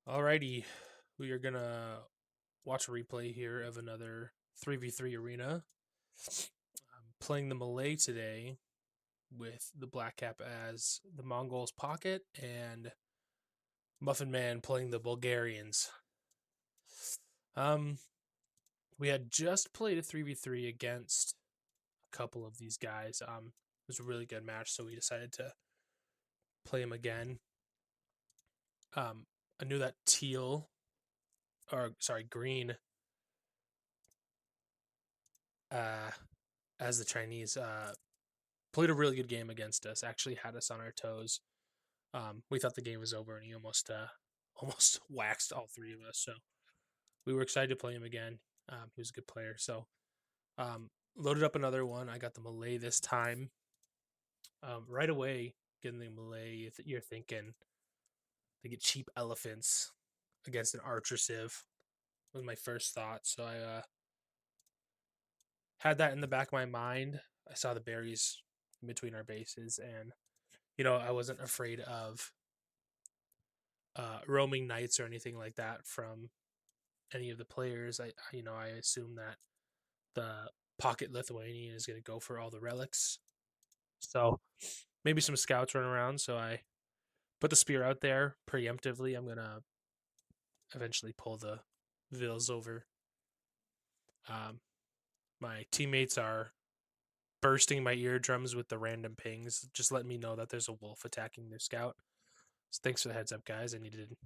Alrighty, we are gonna watch a replay here of another 3v3 arena. I'm playing the Malay today with the Black Cap as the Mongols pocket and Muffin Man playing the Bulgarians. Um, we had just played a 3v3 against a couple of these guys. It was a really good match, so we decided to play him again. I knew that green, uh, as the Chinese, played a really good game against us. Actually, had us on our toes. We thought the game was over, and he almost almost waxed all three of us. So we were excited to play him again. He was a good player. So loaded up another one. I got the Malay this time. Right away, getting the Malay, you're thinking they get cheap elephants against an archer civ was my first thought. So I had that in the back of my mind. I saw the berries in between our bases, and I wasn't afraid of roaming knights or anything like that from any of the players. I assume that the pocket Lithuanian is going to go for all the relics. So maybe some scouts run around. So I put the spear out there preemptively. I'm going to eventually pull the Vils over. My teammates are bursting my eardrums with the random pings, just letting me know that there's a wolf attacking their scout. So thanks for the heads up, guys. I needed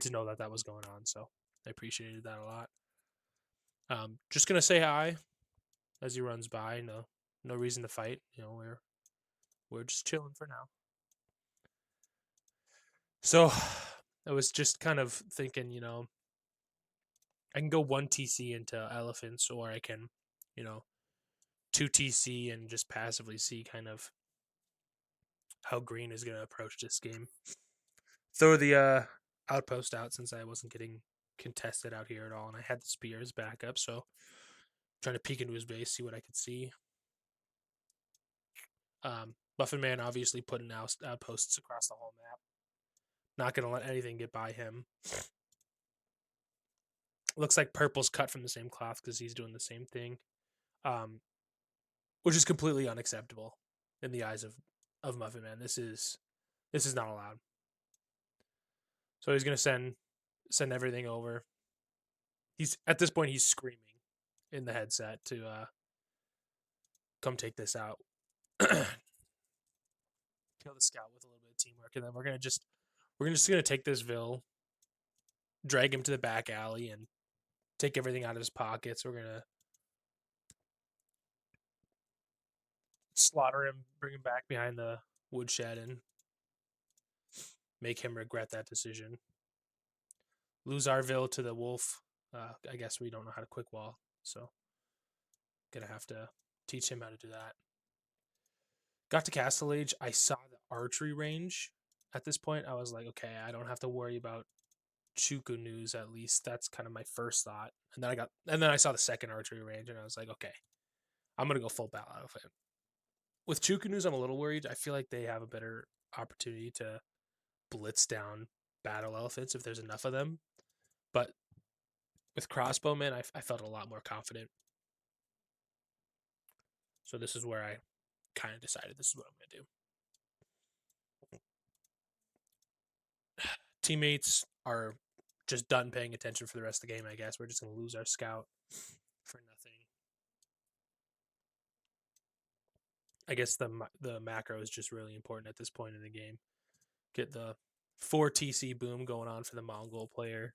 to know that that was going on, so I appreciated that a lot. Just gonna say hi as he runs by. No reason to fight. We're just chilling for now. So I was just kind of thinking, I can go one TC into elephants, or I can, you know, two TC and just passively see kind of how green is gonna approach this game. Throw the outpost out since I wasn't getting contested out here at all, and I had the spears back up, so trying to peek into his base, see what I could see. Muffin Man obviously putting outposts across the whole map. Not going to let anything get by him. Looks like Purple's cut from the same cloth because he's doing the same thing, which is completely unacceptable in the eyes of Muffin Man. This is not allowed. So he's going to send everything over. He's at this point he's screaming in the headset to come take this out. Kill the scout with a little bit of teamwork, and then we're just gonna take this Vil, drag him to the back alley, and take everything out of his pockets. We're gonna slaughter him, bring him back behind the woodshed, and make him regret that decision. Lose our Vil to the wolf. I guess we don't know how to quick wall, so gonna have to teach him how to do that. Got to Castle Age. I saw the archery range. At this point, I was like, okay, I don't have to worry about Chuku news. At least that's kind of my first thought. And then I saw the second archery range, and I was like, okay, I'm gonna go full battle out of it. With Chuku news, I'm a little worried. I feel like they have a better opportunity to blitz down battle elephants if there's enough of them. But with crossbowmen, I felt a lot more confident. So this is where I kind of decided this is what I'm going to do. Teammates are just done paying attention for the rest of the game, I guess. We're just going to lose our scout for nothing. I guess the macro is just really important at this point in the game. Get the 4 TC boom going on for the Mongol player.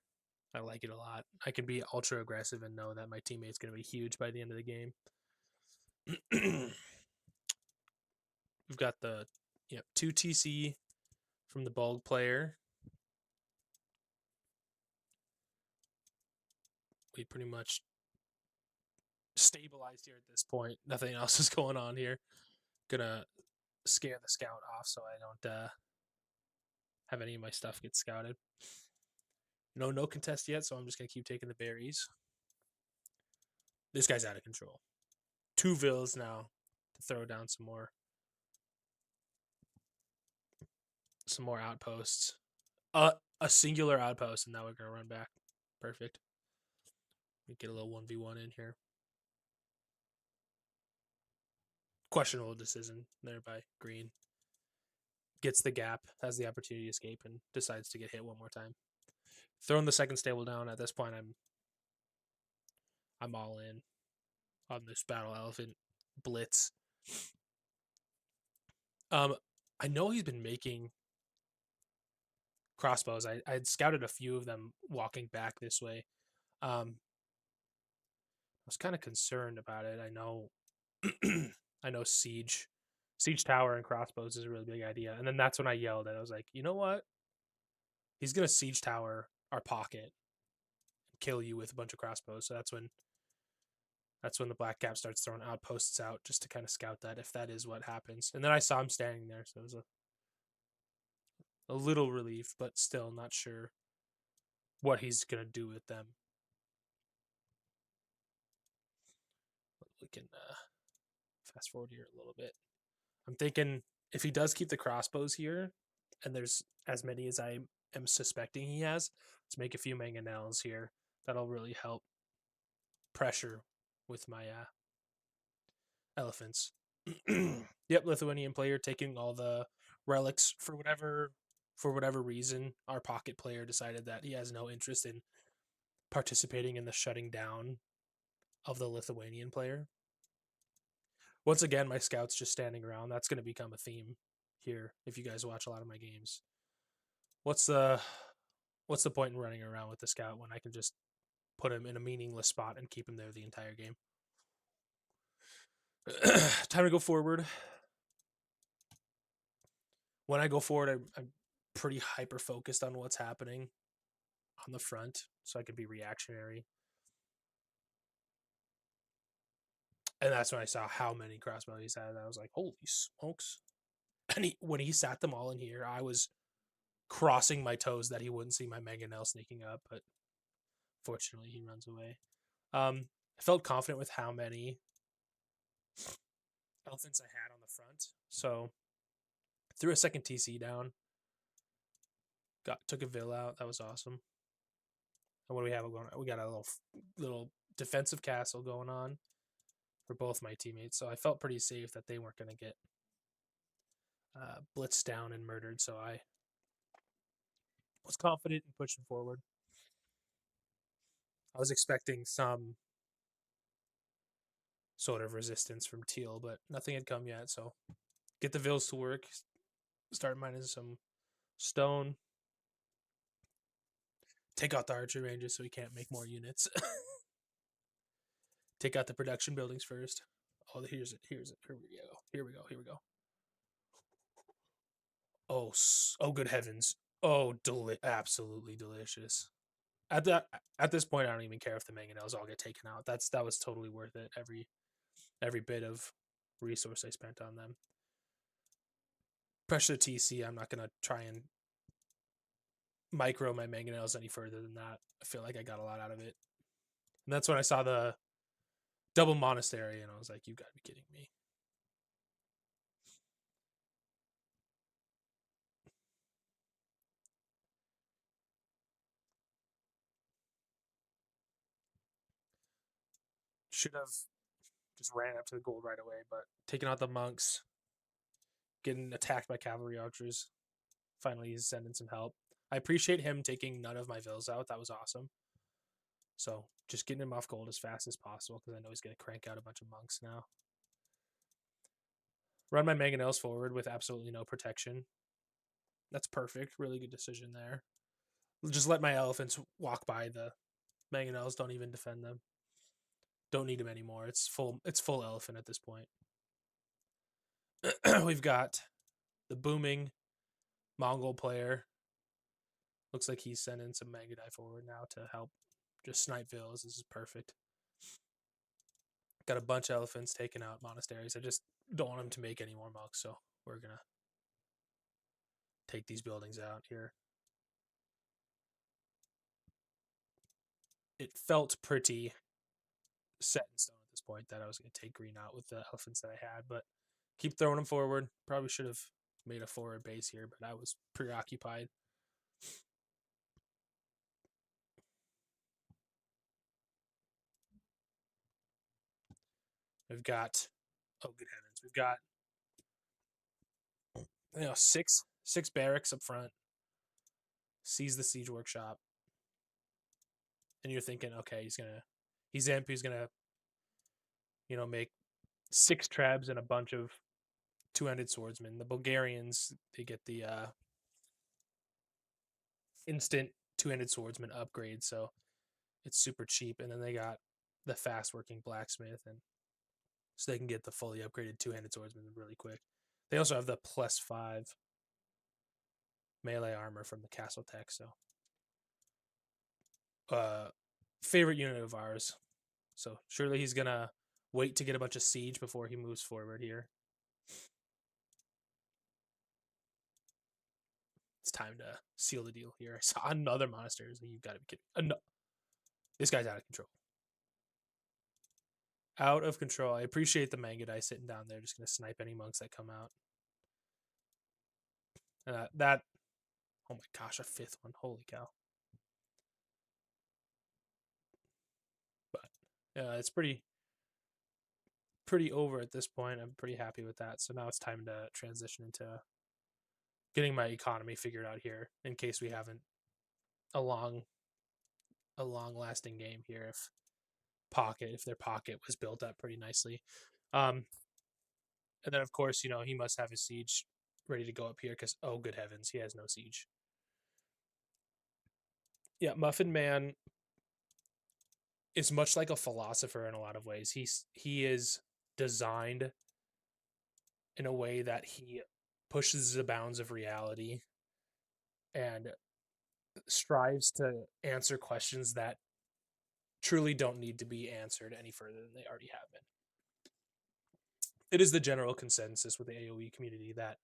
I like it a lot. I can be ultra aggressive and know that my teammate's going to be huge by the end of the game. We've got the 2 TC from the Bulg player. We pretty much stabilized here at this point. Nothing else is going on here. Gonna scare the scout off so I don't have any of my stuff get scouted. No contest yet, so I'm just gonna keep taking the berries. This guy's out of control. 2 Vils now to throw down some more outposts. a singular outpost, and now we're gonna run back. Perfect. We get a little 1v1 in here. Questionable decision there by Green. Gets the gap, has the opportunity to escape, and decides to get hit one more time. Throwing the second stable down. At this point, I'm all in on this battle elephant blitz. I know he's been making crossbows. I'd scouted a few of them walking back this way. I was kind of concerned about it. I know I know siege tower and crossbows is a really big idea. And then that's when I yelled at. I was like, you know what? He's gonna siege tower our pocket and kill you with a bunch of crossbows. So that's when the black cap starts throwing outposts out just to kind of scout that if that is what happens. And then I saw him standing there, so it was a little relief, but still not sure what he's gonna do with them. We can fast forward here a little bit. I'm thinking if he does keep the crossbows here, and there's as many as I am suspecting he has, let's make a few mangonels here. That'll really help pressure with my elephants. Yep, Lithuanian player taking all the relics for whatever reason. Our pocket player decided that he has no interest in participating in the shutting down of the Lithuanian player. Once again, my scouts just standing around. That's going to become a theme here if you guys watch a lot of my games. What's the point in running around with the scout when I can just put him in a meaningless spot and keep him there the entire game? Time to go forward. When I go forward, I'm pretty hyper focused on what's happening on the front, so I can be reactionary. And that's when I saw how many crossbows he had. I was like, holy smokes. And when he sat them all in here, I was crossing my toes that he wouldn't see my mangonel sneaking up, but fortunately he runs away. I felt confident with how many elephants I had on the front, so threw a second TC down, took a Vill out. That was awesome. And what do we have going on? We got a little defensive castle going on for both my teammates, so I felt pretty safe that they weren't going to get blitzed down and murdered, so I was confident in pushing forward. I was expecting some sort of resistance from Teal, but nothing had come yet, so get the Vills to work, start mining some stone, take out the archery ranges so we can't make more units. Take out the production buildings first. Oh, here's it. Here we go. Oh, good heavens. Oh, absolutely delicious. At this point, I don't even care if the mangonels all get taken out. That was totally worth it. Every bit of resource I spent on them. Pressure TC. I'm not gonna try and micro my mangonels any further than that. I feel like I got a lot out of it. And that's when I saw the double monastery, and I was like, "You gotta be kidding me!" Should have just ran up to the gold right away, but taking out the monks, getting attacked by cavalry archers. Finally, he's sending some help. I appreciate him taking none of my vills out. That was awesome. So just getting him off gold as fast as possible because I know he's going to crank out a bunch of monks now. Run my mangonels forward with absolutely no protection. That's perfect. Really good decision there. Just let my elephants walk by the mangonels. Don't even defend them. Don't need them anymore. It's full elephant at this point. We've got the booming Mongol player. Looks like he's sending some Magadai forward now to help just snipe vills. This is perfect. Got a bunch of elephants taking out monasteries. I just don't want him to make any more monks, so we're going to take these buildings out here. It felt pretty set in stone at this point that I was going to take green out with the elephants that I had, but keep throwing them forward. Probably should have made a forward base here, but I was preoccupied. We've got, oh good heavens, we've got six barracks up front. Sees the siege workshop, and you're thinking, okay, he's imp. He's gonna make 6 trebs and a bunch of two-handed swordsmen. The Bulgarians, they get the instant two-handed swordsman upgrade, so it's super cheap. And then they got the fast-working blacksmith, and so they can get the fully upgraded two-handed swordsman really quick. They also have the +5 melee armor from the castle tech. So, favorite unit of ours. So surely he's gonna wait to get a bunch of siege before he moves forward here. It's time to seal the deal here. I saw another monster. So you've got to be kidding. This guy's out of control. Out of control. I appreciate the manga guy sitting down there, just gonna snipe any monks that come out. That. Oh my gosh, a 5th one. Holy cow. But it's pretty over at this point. I'm pretty happy with that. So now it's time to transition into getting my economy figured out here, in case we haven't a long lasting game here. If their pocket was built up pretty nicely. And then of course, he must have his siege ready to go up here because, oh good heavens, he has no siege. Yeah, Muffin Man is much like a philosopher in a lot of ways. He is designed in a way that he pushes the bounds of reality and strives to answer questions that truly don't need to be answered any further than they already have been. It is the general consensus with the AoE community that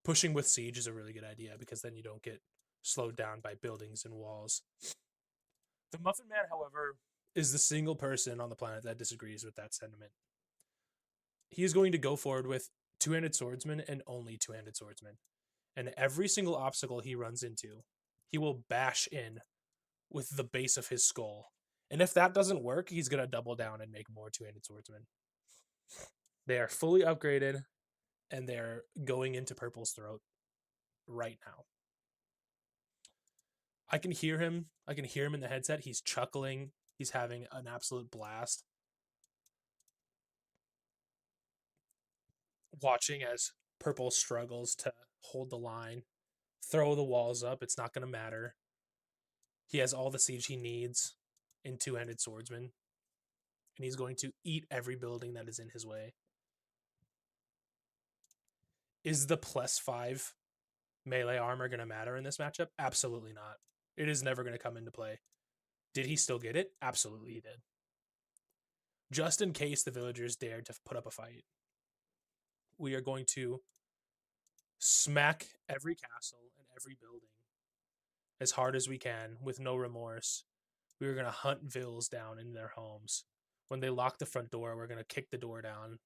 pushing with siege is a really good idea, because then you don't get slowed down by buildings and walls. The Muffin Man, however, is the single person on the planet that disagrees with that sentiment. He is going to go forward with two-handed swordsman and only two-handed swordsman. And every single obstacle he runs into, he will bash in with the base of his skull. And if that doesn't work, he's going to double down and make more two-handed swordsmen. They are fully upgraded, and they're going into Purple's throat right now. I can hear him. I can hear him in the headset. He's chuckling. He's having an absolute blast. Watching as Purple struggles to hold the line, throw the walls up. It's not going to matter. He has all the siege he needs in two-handed swordsman, and he's going to eat every building that is in his way. Is the +5 melee armor going to matter in this matchup? Absolutely not. It is never going to come into play. Did he still get it? Absolutely he did. Just in case the villagers dared to put up a fight, we are going to smack every castle and every building as hard as we can with no remorse. We are going to hunt vills down in their homes. When they lock the front door, we're going to kick the door down.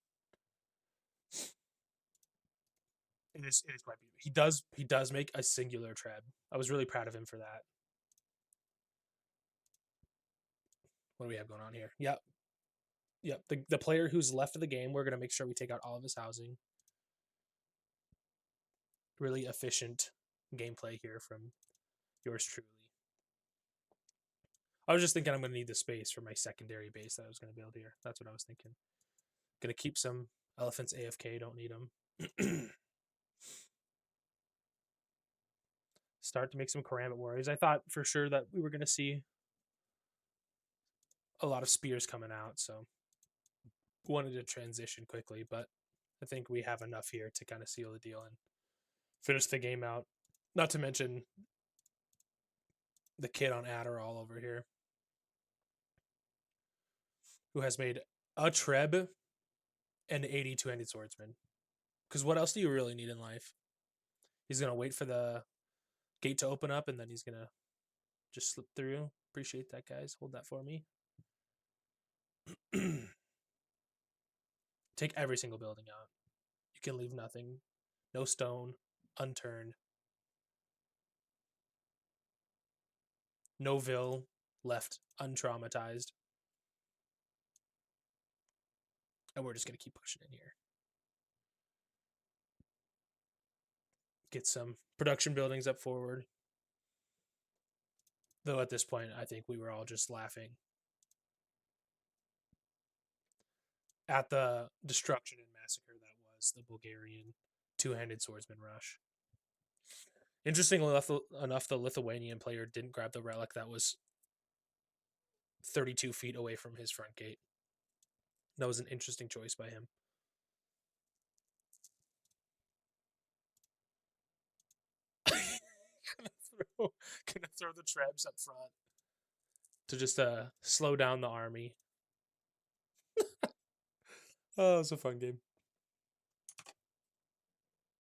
It is quite beautiful. He does make a singular treb. I was really proud of him for that. What do we have going on here? Yep. The player who's left of the game, we're going to make sure we take out all of his housing. Really efficient gameplay here from yours truly. I was just thinking I'm going to need the space for my secondary base that I was going to build here. That's what I was thinking. Going to keep some elephants AFK. Don't need them. Start to make some Karambit warriors. I thought for sure that we were going to see a lot of spears coming out, so wanted to transition quickly, but I think we have enough here to kind of seal the deal and finish the game out. Not to mention the kid on Adderall over here, who has made a treb and 80 two-handed swordsman. Because what else do you really need in life? He's going to wait for the gate to open up, and then he's going to just slip through. Appreciate that, guys. Hold that for me. Take every single building out. You can leave nothing. No stone unturned. No vill left untraumatized. And we're just going to keep pushing in here. Get some production buildings up forward. Though at this point, I think we were all just laughing at the destruction and massacre that was the Bulgarian two-handed swordsman rush. Interestingly enough, the Lithuanian player didn't grab the relic that was 32 feet away from his front gate. That was an interesting choice by him. gonna throw the traps up front to just slow down the army. Oh, it was a fun game.